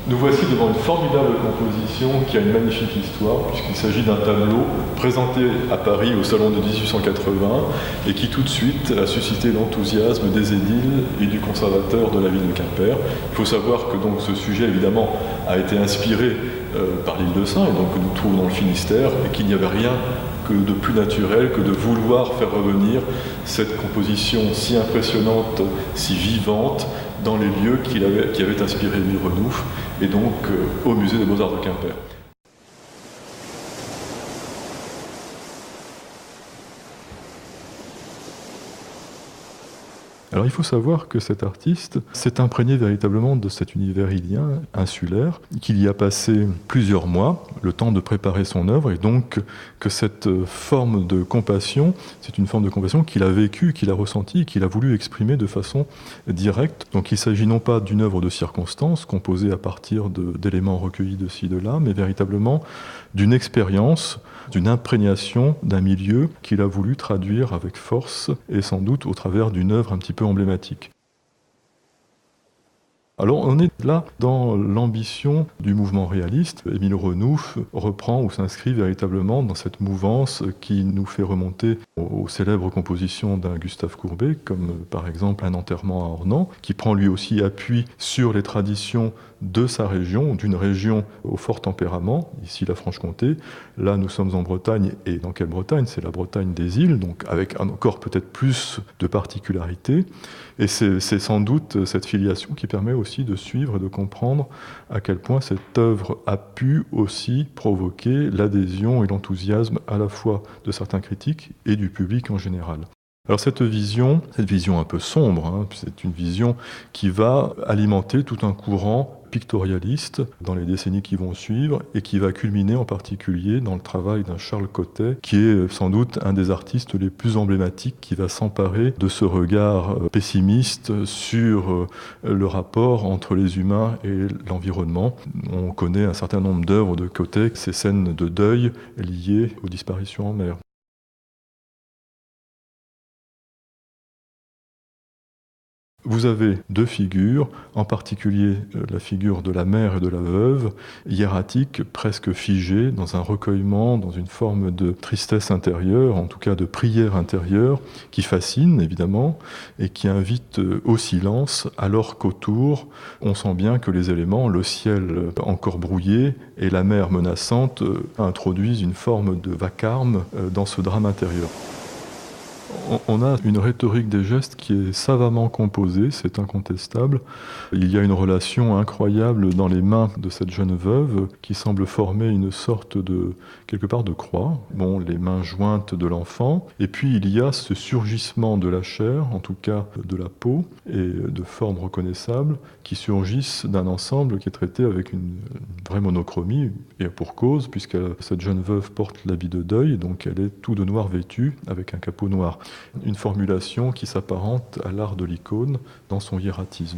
Nous voici devant une formidable composition qui a une magnifique histoire, puisqu'il s'agit d'un tableau présenté à Paris au Salon de 1880 et qui tout de suite a suscité l'enthousiasme des édiles et du conservateur de la ville de Quimper. Il faut savoir que donc, ce sujet, évidemment, a été inspiré par l'île de Sein, et donc que nous trouvons dans le Finistère, et qu'il n'y avait rien que de plus naturel que de vouloir faire revenir cette composition si impressionnante, si vivante, dans les lieux qui avaient inspiré Émile Renouf, et donc au Musée des Beaux-Arts de Quimper. Alors il faut savoir que cet artiste s'est imprégné véritablement de cet univers ilien, insulaire, qu'il y a passé plusieurs mois, le temps de préparer son œuvre, et donc que cette forme de compassion, c'est une forme de compassion qu'il a vécue, qu'il a ressentie, qu'il a voulu exprimer de façon directe. Donc il s'agit non pas d'une œuvre de circonstance, composée à partir d'éléments recueillis de ci, de là, mais véritablement d'une expérience, d'une imprégnation d'un milieu qu'il a voulu traduire avec force, et sans doute au travers d'une œuvre un petit peu emblématique. Alors on est là dans l'ambition du mouvement réaliste. Émile Renouf reprend ou s'inscrit véritablement dans cette mouvance qui nous fait remonter aux célèbres compositions d'un Gustave Courbet, comme par exemple Un enterrement à Ornans, qui prend lui aussi appui sur les traditions de sa région, d'une région au fort tempérament, ici la Franche-Comté. Là nous sommes en Bretagne, et dans quelle Bretagne? C'est la Bretagne des îles, donc avec encore peut-être plus de particularités. Et c'est sans doute cette filiation qui permet aussi de suivre et de comprendre à quel point cette œuvre a pu aussi provoquer l'adhésion et l'enthousiasme à la fois de certains critiques et du public en général. Alors cette vision un peu sombre, c'est une vision qui va alimenter tout un courant pictorialiste dans les décennies qui vont suivre, et qui va culminer en particulier dans le travail d'un Charles Cottet, qui est sans doute un des artistes les plus emblématiques, qui va s'emparer de ce regard pessimiste sur le rapport entre les humains et l'environnement. On connaît un certain nombre d'œuvres de Cottet, ces scènes de deuil liées aux disparitions en mer. Vous avez deux figures, en particulier la figure de la mère et de la veuve, hiératique, presque figée, dans un recueillement, dans une forme de tristesse intérieure, en tout cas de prière intérieure, qui fascine évidemment, et qui invite au silence, alors qu'autour, on sent bien que les éléments, le ciel encore brouillé et la mer menaçante, introduisent une forme de vacarme dans ce drame intérieur. On a une rhétorique des gestes qui est savamment composée, c'est incontestable. Il y a une relation incroyable dans les mains de cette jeune veuve qui semble former une sorte de, quelque part, de croix. Bon, les mains jointes de l'enfant. Et puis il y a ce surgissement de la chair, en tout cas de la peau, et de formes reconnaissables, qui surgissent d'un ensemble qui est traité avec une vraie monochromie, et pour cause, puisque cette jeune veuve porte l'habit de deuil, donc elle est tout de noir vêtue, avec un capot noir. Une formulation qui s'apparente à l'art de l'icône dans son hiératisme.